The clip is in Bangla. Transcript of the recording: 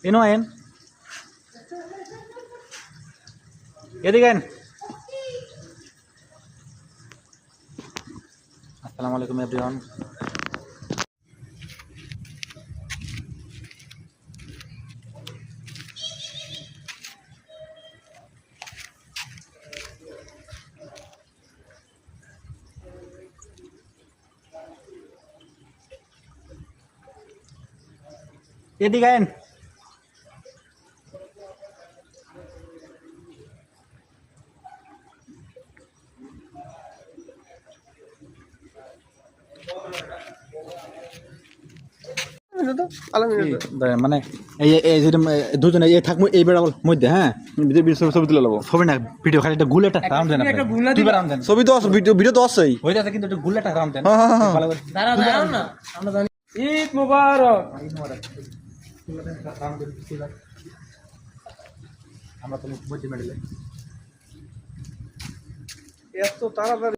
এনো আইন, এদিকে আইন। আসসালামু আলাইকুম এভরিওয়ান। এদিকে আইন। মানে দুজনে থাকবো এই বেড়া মধ্যে। হ্যাঁ, ছবি তুলে নেবো। ছবি না ভিডিও, খালি একটা গুল একটা রাউন্ড দেন। ছবি তো আছে, ভিডিও তো আছেই। হয়ে যাচ্ছে, কিন্তু একটা গুল একটা রাউন্ড দেন। ঈদ মুবারক। আমরা তো মধ্যে মেডেলে এত তাড়াতাড়ি